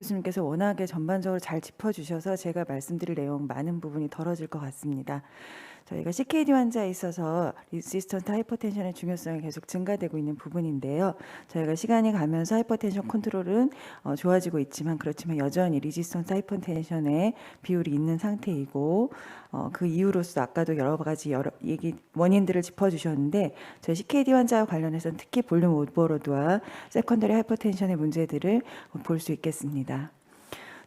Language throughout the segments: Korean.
교수님께서 워낙에 전반적으로 잘 짚어주셔서 제가 말씀드릴 내용 많은 부분이 덜어질 것 같습니다. 저희가 CKD 환자에 있어서 리지스턴트 하이퍼텐션의 중요성이 계속 증가되고 있는 부분인데요. 저희가 시간이 가면서 하이퍼텐션 컨트롤은 좋아지고 있지만 그렇지만 여전히 리지스턴트 하이퍼텐션의 비율이 있는 상태이고 그 이유로서 아까도 여러 가지 원인들을 짚어주셨는데 저희 CKD 환자와 관련해서는 특히 볼륨 오버로드와 세컨더리 하이퍼텐션의 문제들을 볼 수 있겠습니다.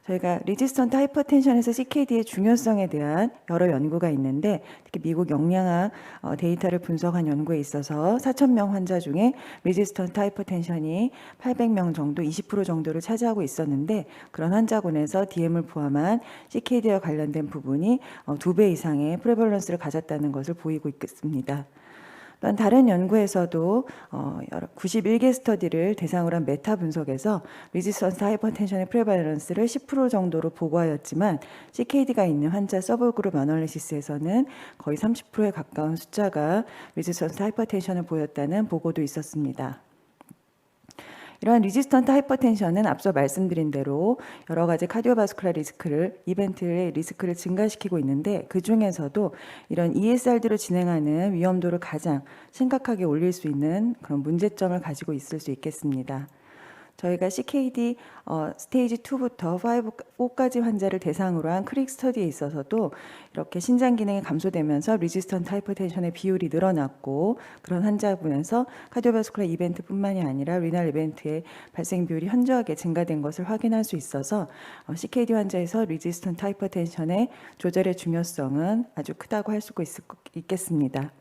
저희가 리지스턴트 하이퍼텐션에서 CKD의 중요성에 대한 여러 연구가 있는데 특히 미국 영양학 데이터를 분석한 연구에 있어서 4,000명 환자 중에 리지스턴트 하이퍼텐션이 800명 정도 20% 정도를 차지하고 있었는데 그런 환자군에서 DM을 포함한 CKD와 관련된 부분이 2배 이상의 프레벌런스를 가졌다는 것을 보이고 있습니다. 또한 다른 연구에서도 91개 스터디를 대상으로 한 메타 분석에서 리지스턴스 하이퍼텐션의 프레발런스를 10% 정도로 보고하였지만 CKD가 있는 환자 서브그룹 어널리시스에서는 거의 30%에 가까운 숫자가 리지스턴스 하이퍼텐션을 보였다는 보고도 있었습니다. 이러한 리지스턴트 하이퍼텐션은 앞서 말씀드린 대로 여러 가지 카디오바스쿨라 이벤트의 리스크를 증가시키고 있는데 그 중에서도 이런 ESRD로 진행하는 위험도를 가장 심각하게 올릴 수 있는 그런 문제점을 가지고 있을 수 있겠습니다. 저희가 CKD 스테이지 2부터 5까지 환자를 대상으로 한 크릭 스터디에 있어서도 이렇게 신장 기능이 감소되면서 리지스턴트 하이퍼텐션의 비율이 늘어났고 그런 환자분에서 카디오바스쿨라 이벤트뿐만이 아니라 리날 이벤트의 발생 비율이 현저하게 증가된 것을 확인할 수 있어서 CKD 환자에서 리지스턴트 하이퍼텐션의 조절의 중요성은 아주 크다고 할 수 있겠습니다.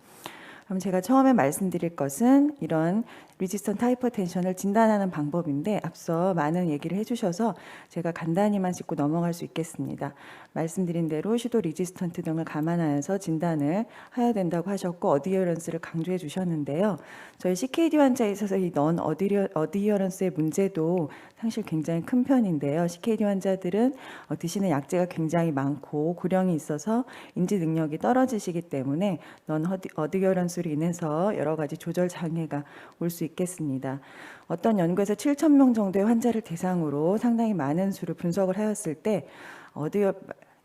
그럼 제가 처음에 말씀드릴 것은 이런 리지스턴트 하이퍼텐션을 진단하는 방법인데 앞서 많은 얘기를 해주셔서 제가 간단히만 짚고 넘어갈 수 있겠습니다. 말씀드린 대로 슈도 리지스턴트 등을 감안하여서 진단을 해야 된다고 하셨고 어디어런스를 강조해 주셨는데요. 저희 CKD 환자에 있어서 이 넌 어디어런스의 문제도 사실 굉장히 큰 편인데요. CKD 환자들은 드시는 약제가 굉장히 많고 고령이 있어서 인지 능력이 떨어지시기 때문에 넌 어디어런스로 인해서 여러 가지 조절 장애가 올 수 있겠습니다. 어떤 연구에서 7,000명 정도의 환자를 대상으로 상당히 많은 수를 분석을 하였을 때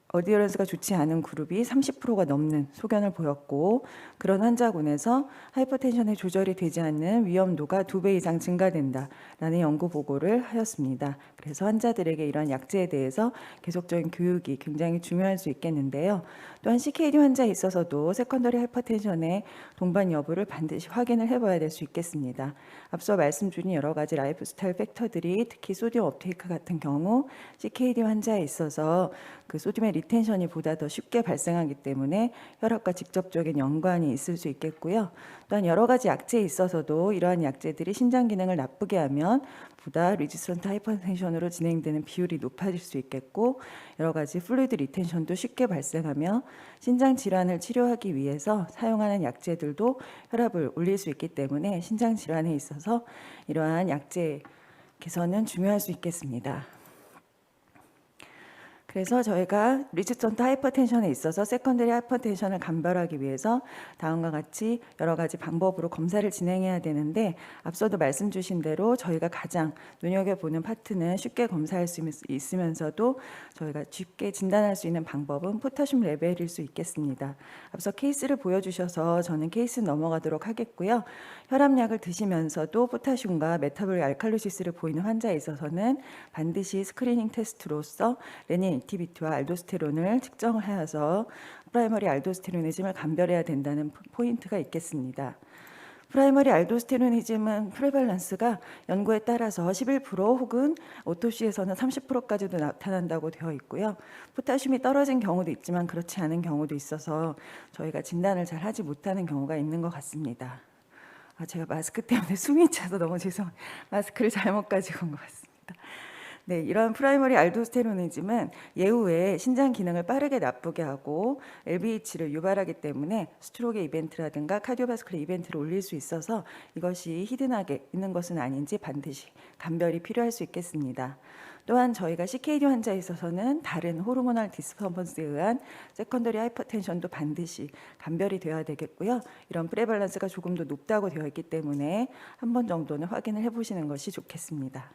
어디어런스가 좋지 않은 그룹이 30%가 넘는 소견을 보였고 그런 환자군에서 하이퍼텐션의 조절이 되지 않는 위험도가 2배 이상 증가된다라는 연구 보고를 하였습니다. 그래서 환자들에게 이러한 약제에 대해서 계속적인 교육이 굉장히 중요할 수 있겠는데요. 또한 CKD 환자에 있어서도 세컨더리 하이퍼텐션의 동반 여부를 반드시 확인을 해봐야 될 수 있겠습니다. 앞서 말씀 주신 여러 가지 라이프스타일 팩터들이 특히 소디움 업테이크 같은 경우 CKD 환자에 있어서 그 소디움의 리텐션이 보다 더 쉽게 발생하기 때문에 혈압과 직접적인 연관이 있을 수 있겠고요. 또한 여러 가지 약제에 있어서도 이러한 약제들이 신장 기능을 나쁘게 하면 보다 리지스턴트 하이퍼텐션으로 진행되는 비율이 높아질 수 있겠고 여러 가지 플루이드 리텐션도 쉽게 발생하며 신장 질환을 치료하기 위해서 사용하는 약제들도 혈압을 올릴 수 있기 때문에 신장 질환에 있어서 이러한 약제 개선은 중요할 수 있겠습니다. 그래서 저희가 리지스턴트 하이퍼텐션에 있어서 세컨더리 하이퍼텐션을 감별하기 위해서 다음과 같이 여러 가지 방법으로 검사를 진행해야 되는데 앞서도 말씀 주신 대로 저희가 가장 눈여겨보는 파트는 쉽게 검사할 수 있으면서도 저희가 쉽게 진단할 수 있는 방법은 포타슘 레벨일 수 있겠습니다. 앞서 케이스를 보여주셔서 저는 케이스 넘어가도록 하겠고요. 혈압약을 드시면서도 포타슘과 메타볼릭 알칼로시스를 보이는 환자에 있어서는 반드시 스크리닝 테스트로서 레닌 액티비티와 알도스테론을 측정을 하여서 프라이머리 알도스테로니즘을 감별해야 된다는 포인트가 있겠습니다. 프라이머리 알도스테로니즘은 프레발런스가 연구에 따라서 11% 혹은 오토시에서는 30%까지도 나타난다고 되어 있고요. 포타슘이 떨어진 경우도 있지만 그렇지 않은 경우도 있어서 저희가 진단을 잘 하지 못하는 경우가 있는 것 같습니다. 제가 마스크 때문에 숨이 차서 너무 죄송해요. 마스크를 잘못 가지고 온 것 같습니다. 네, 이런 프라이머리 알도스테로니즘은 예후에 신장 기능을 빠르게 나쁘게 하고 LVH를 유발하기 때문에 스트로크 이벤트라든가 카디오바스쿨라 이벤트를 올릴 수 있어서 이것이 히든하게 있는 것은 아닌지 반드시 감별이 필요할 수 있겠습니다. 또한 저희가 CKD 환자에 있어서는 다른 호르모널 디스퍼번스에 의한 세컨더리 하이퍼텐션도 반드시 감별이 되어야 되겠고요. 이런 프레발런스가 조금 더 높다고 되어 있기 때문에 한 번 정도는 확인을 해보시는 것이 좋겠습니다.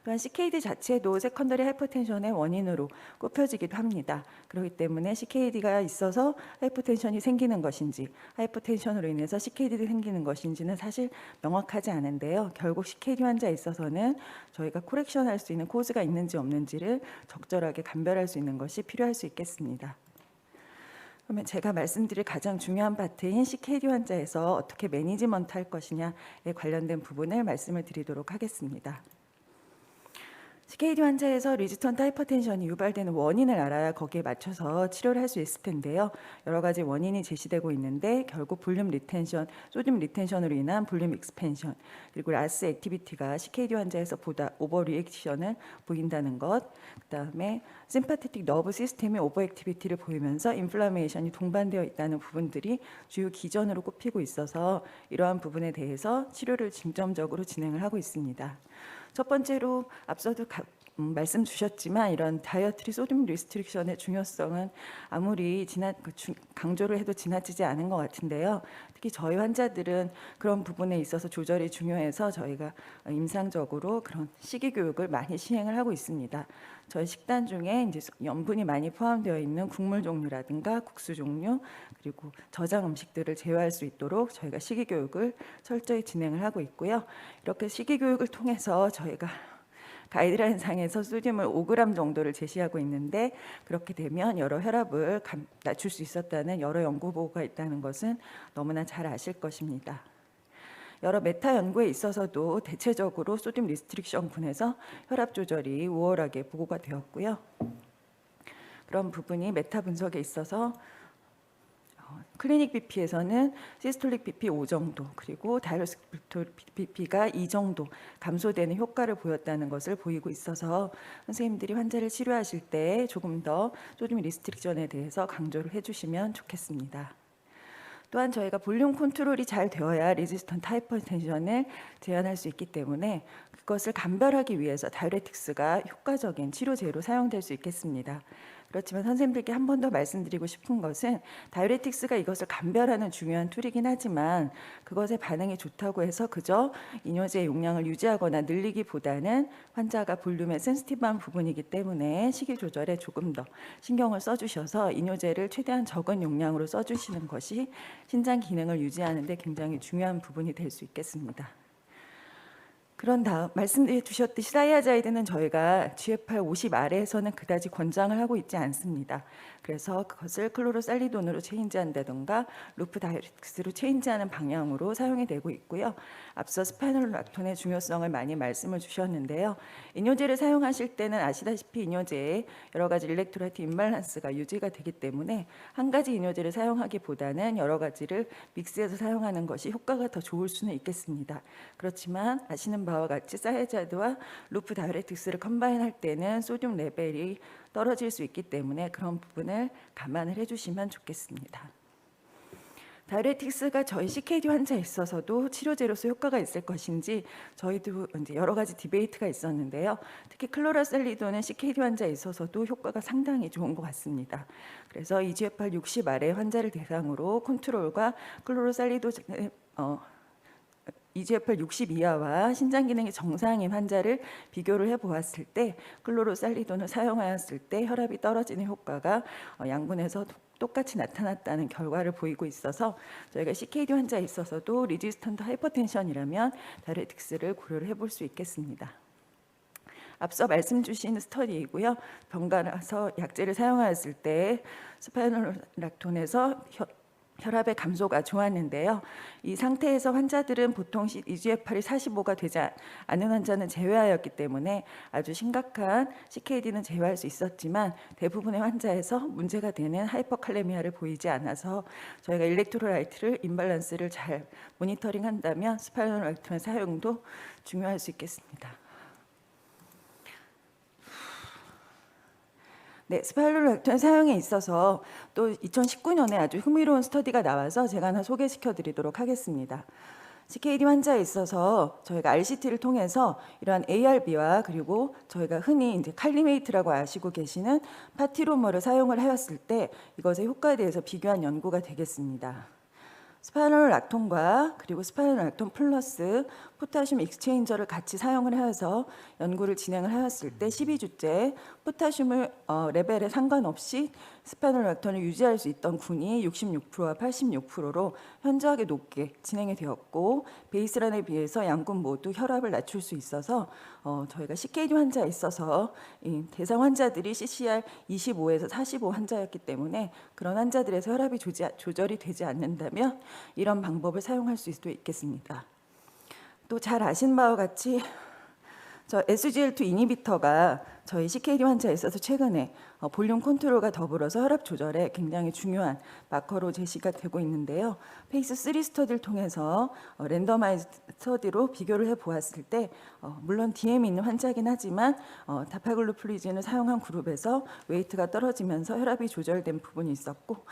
또한 CKD 자체도 세컨더리 하이퍼텐션의 원인으로 꼽혀지기도 합니다. 그렇기 때문에 CKD가 있어서 하이퍼텐션이 생기는 것인지 하이퍼텐션으로 인해서 CKD가 생기는 것인지는 사실 명확하지 않은데요. 결국 CKD 환자에 있어서는 저희가 코렉션할 수 있는 코즈가 있는지 없는지를 적절하게 감별할 수 있는 것이 필요할 수 있겠습니다. 그러면 제가 말씀드릴 가장 중요한 파트인 CKD 환자에서 어떻게 매니지먼트 할 것이냐에 관련된 부분을 말씀을 드리도록 하겠습니다. CKD 환자에서 리지스턴트 하이퍼텐션이 유발되는 원인을 알아야 거기에 맞춰서 치료를 할 수 있을 텐데요. 여러 가지 원인이 제시되고 있는데 결국 볼륨 리텐션, 소듐 리텐션으로 인한 볼륨 익스펜션, 그리고 라스 액티비티가 CKD 환자에서 보다 오버 리액션을 보인다는 것, 그다음에 심파테틱 너브 시스템이 오버 액티비티를 보이면서 인플라메이션이 동반되어 있다는 부분들이 주요 기전으로 꼽히고 있어서 이러한 부분에 대해서 치료를 중점적으로 진행을 하고 있습니다. 첫 번째로 앞서도 말씀 주셨지만 이런 다이어트리 소듐 리스트릭션의 중요성은 아무리 강조를 해도 지나치지 않은 것 같은데요. 특히 저희 환자들은 그런 부분에 있어서 조절이 중요해서 저희가 임상적으로 그런 식이 교육을 많이 시행을 하고 있습니다. 저희 식단 중에 이제 염분이 많이 포함되어 있는 국물 종류라든가 국수 종류 그리고 저장 음식들을 제어할 수 있도록 저희가 식이 교육을 철저히 진행을 하고 있고요. 이렇게 식이 교육을 통해서 저희가 가이드라인 상에서 소듐을 5g 정도를 제시하고 있는데 그렇게 되면 여러 혈압을 낮출 수 있었다는 여러 연구 보고가 있다는 것은 너무나 잘 아실 것입니다. 여러 메타 연구에 있어서도 대체적으로 소듐 리스트릭션 군에서 혈압 조절이 우월하게 보고가 되었고요. 그런 부분이 메타 분석에 있어서 클리닉 BP에서는 시스톨릭 BP 5 정도 그리고 다이스톨릭 BP가 2 정도 감소되는 효과를 보였다는 것을 보이고 있어서 선생님들이 환자를 치료하실 때 조금 더 소듐 리스트릭션에 대해서 강조를 해주시면 좋겠습니다. 또한 저희가 볼륨 컨트롤이 잘 되어야 리지스턴트 하이퍼텐션을 제한할 수 있기 때문에 그것을 감별하기 위해서 다이ure틱스가 효과적인 치료제로 사용될 수 있겠습니다. 그렇지만 선생님들께 한 번 더 말씀드리고 싶은 것은 다이ure틱스가 이것을 감별하는 중요한 툴이긴 하지만 그것의 반응이 좋다고 해서 그저 이뇨제의 용량을 유지하거나 늘리기보다는 환자가 볼륨에 센시티브한 부분이기 때문에 식이 조절에 조금 더 신경을 써주셔서 이뇨제를 최대한 적은 용량으로 써주시는 것이 신장 기능을 유지하는 데 굉장히 중요한 부분이 될 수 있겠습니다. 그런 다음 말씀해 주셨듯이 사이아자이드는 저희가 GFR 50 아래에서는 그다지 권장을 하고 있지 않습니다. 그래서 그것을 클로로살리돈으로 체인지한다든가 루프다이렉스로 체인지하는 방향으로 사용이 되고 있고요. 앞서 스파이놀락톤의 중요성을 많이 말씀을 주셨는데요. 이뇨제를 사용하실 때는 아시다시피 이뇨제에 여러 가지 일렉트로라이트 임밸런스가 유지가 되기 때문에 한 가지 이뇨제를 사용하기보다는 여러 가지를 믹스해서 사용하는 것이 효과가 더 좋을 수는 있겠습니다. 그렇지만 아시는 바와 같이 사이아자이드와 루프다이렉틱스를 컴바인할 때는 소듐 레벨이 떨어질 수 있기 때문에 그런 부분을 감안을 해주시면 좋겠습니다. 다이ure틱스가 저희 CKD 환자에 있어서도 치료제로서 효과가 있을 것인지 저희도 이제 여러 가지 디베이트가 있었는데요. 특히 클로라살리돈은 CKD 환자에 있어서도 효과가 상당히 좋은 것 같습니다. 그래서 eGFR 60 아래 환자를 대상으로 컨트롤과 클로라살리돈 eGFR 60 이하와 신장 기능이 정상인 환자를 비교를 해보았을 때 클로로살리돈을 사용하였을 때 혈압이 떨어지는 효과가 양군에서 똑같이 나타났다는 결과를 보이고 있어서 저희가 CKD 환자에 있어서도 리지스턴트 하이퍼텐션이라면 다이ure틱스를 고려를 해볼 수 있겠습니다. 앞서 말씀 주신 스터디이고요. 병가라서 약제를 사용하였을 때 스파이놀락톤에서 혈압의 감소가 좋았는데요. 이 상태에서 환자들은 보통 eGFR이 45가 되지 않은 환자는 제외하였기 때문에 아주 심각한 CKD는 제외할 수 있었지만 대부분의 환자에서 문제가 되는 하이퍼칼레미아를 보이지 않아서 저희가 일렉트로라이트를 임밸런스를 잘 모니터링한다면 스파이놀락톤의 사용도 중요할 수 있겠습니다. 네, 스파이놀락톤 사용에 있어서 또 2019년에 아주 흥미로운 스터디가 나와서 제가 하나 소개시켜 드리도록 하겠습니다. CKD 환자에 있어서 저희가 RCT를 통해서 이러한 ARB와 그리고 저희가 흔히 이제 칼리메이트라고 아시고 계시는 파티로머를 사용을 하였을 때 이것의 효과에 대해서 비교한 연구가 되겠습니다. 스파이놀락톤과 그리고 스파이놀락톤 플러스 포타슘 익스체인저를 같이 사용을 해서 연구를 진행을 하였을 때 12주째 포타슘을 레벨에 상관없이 스파이놀락톤을 유지할 수 있던 군이 66%와 86%로 현저하게 높게 진행이 되었고, 베이스라인에 비해서 양군 모두 혈압을 낮출 수 있어서 저희가 CKD 환자에 있어서 이 대상 환자들이 CCR 25에서 45 환자였기 때문에 그런 환자들에서 혈압이 조절이 되지 않는다면 이런 방법을 사용할 수도 있겠습니다. 또 잘 아신 바와 같이 저 SGLT 이니비터가 저희 CKD 환자에 있어서 최근에 볼륨 컨트롤과 더불어서 혈압 조절에 굉장히 중요한 마커로 제시가 되고 있는데요. 페이스 3 스터디를 통해서 랜더마이즈 스터디로 비교를 해보았을 때 물론 DM이 있는 환자이긴 하지만 다파글로플리진을 사용한 그룹에서 웨이트가 떨어지면서 혈압이 조절된 부분이 있었고,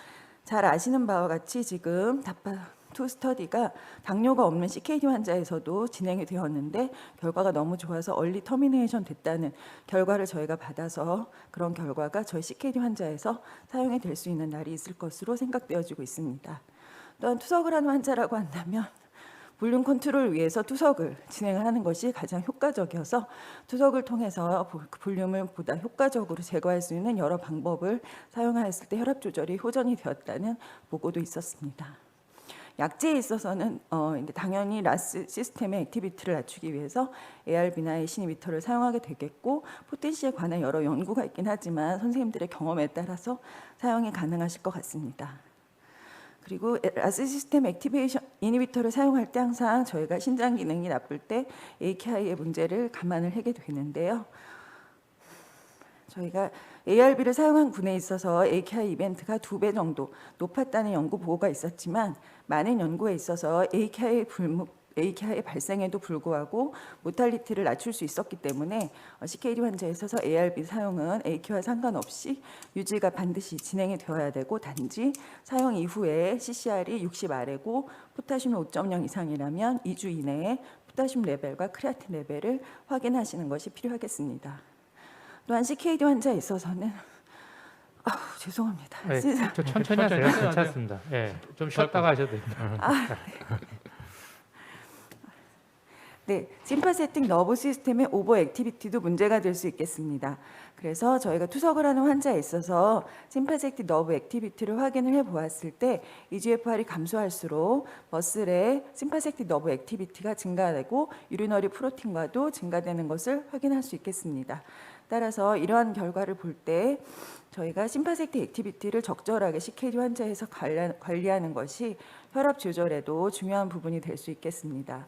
잘 아시는 바와 같이 지금 다파2 스터디가 당뇨가 없는 CKD 환자에서도 진행이 되었는데 결과가 너무 좋아서 얼리 터미네이션 됐다는 결과를 저희가 받아서 그런 결과가 저희 CKD 환자에서 사용이 될 수 있는 날이 있을 것으로 생각되어지고 있습니다. 또한 투석을 하는 환자라고 한다면 볼륨 컨트롤을 위해서 투석을 진행을 하는 것이 가장 효과적이어서 투석을 통해서 볼륨을 보다 효과적으로 제거할 수 있는 여러 방법을 사용하였을 때 혈압 조절이 호전이 되었다는 보고도 있었습니다. 약제에 있어서는 당연히 라스 시스템의 액티비티를 낮추기 위해서 ARB나 ACE 이니비터를 사용하게 되겠고, 포텐시에 관한 여러 연구가 있긴 하지만 선생님들의 경험에 따라서 사용이 가능하실 것 같습니다. 그리고 라스 시스템 액티베이션 이니비터를 사용할 때 항상 저희가 신장 기능이 나쁠 때 AKI의 문제를 감안을 하게 되는데요. 저희가 ARB를 사용한 군에 있어서 AKI 이벤트가 2배 정도 높았다는 연구 보고가 있었지만, 많은 연구에 있어서 AKI 발생에도 불구하고 모탈리티를 낮출 수 있었기 때문에 CKD 환자에 있어서 ARB 사용은 AK와 상관없이 유지가 반드시 진행이 되어야 되고, 단지 사용 이후에 CCR이 60 아래고 포타슘이 5.0 이상이라면 2주 이내에 포타슘 레벨과 크레아틴 레벨을 확인하시는 것이 필요하겠습니다. 또한 CKD 환자에 있어서는 죄송합니다. 네, 저 천천히 하세요. 괜찮습니다. 네, 좀 쉬었다가 하셔도 됩니다. 네, 심파세틱 너브 시스템의 오버 액티비티도 문제가 될 수 있겠습니다. 그래서 저희가 투석을 하는 환자에 있어서 심파세틱 너브 액티비티를 확인을 해보았을 때 EGFR이 감소할수록 머슬의 심파세틱 너브 액티비티가 증가되고 유리너리 프로틴과도 증가되는 것을 확인할 수 있겠습니다. 따라서 이러한 결과를 볼 때 저희가 심파세틱 액티비티를 적절하게 CKD 환자에서 관리하는 것이 혈압 조절에도 중요한 부분이 될 수 있겠습니다.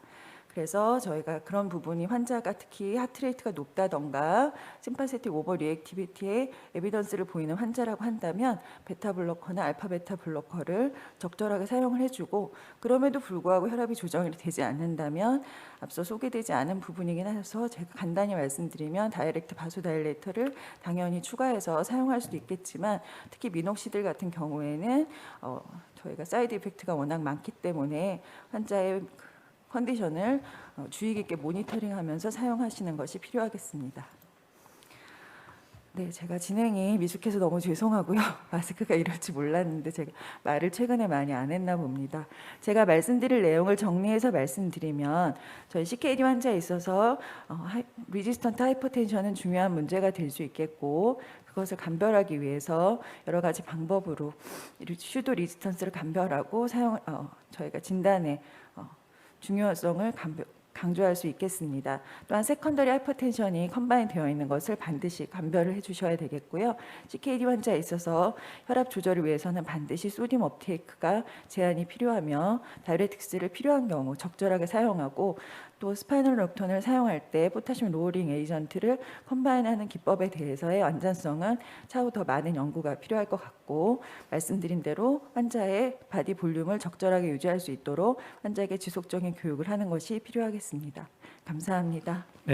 그래서 저희가 그런 부분이 환자가 특히 하트레이트가 높다던가 심파세틱 오버 리액티비티에 에비던스를 보이는 환자라고 한다면 베타블로커나 알파베타 블로커를 적절하게 사용을 해주고, 그럼에도 불구하고 혈압이 조정이 되지 않는다면 앞서 소개되지 않은 부분이긴 해서 제가 간단히 말씀드리면 다이렉트 바소다일레이터를 당연히 추가해서 사용할 수도 있겠지만, 특히 미녹시딜 같은 경우에는 저희가 사이드 이펙트가 워낙 많기 때문에 환자의 컨디션을 주의 깊게 모니터링하면서 사용하시는 것이 필요하겠습니다. 네, 제가 진행이 미숙해서 너무 죄송하고요. 마스크가 이럴지 몰랐는데 제가 말을 최근에 많이 안 했나 봅니다. 제가 말씀드릴 내용을 정리해서 말씀드리면, 저희 CKD 환자에 있어서 리지스턴트 하이퍼텐션은 중요한 문제가 될 수 있겠고, 그것을 감별하기 위해서 여러 가지 방법으로 슈도 리지스턴스를 감별하고 저희가 진단에 중요성을 강조할 수 있겠습니다. 또한 세컨더리 하이퍼텐션이 컴바인 되어 있는 것을 반드시 감별을 해주셔야 되겠고요. CKD 환자에 있어서 혈압 조절을 위해서는 반드시 소디움 업테이크가 제한이 필요하며 다이레틱스를 필요한 경우 적절하게 사용하고, 또 스파이널 록톤을 사용할 때 포타슘 로어링 에이전트를 컴바인하는 기법에 대해서의 완전성은 차후 더 많은 연구가 필요할 것 같고, 말씀드린 대로 환자의 바디 볼륨을 적절하게 유지할 수 있도록 환자에게 지속적인 교육을 하는 것이 필요하겠습니다. 감사합니다. 네.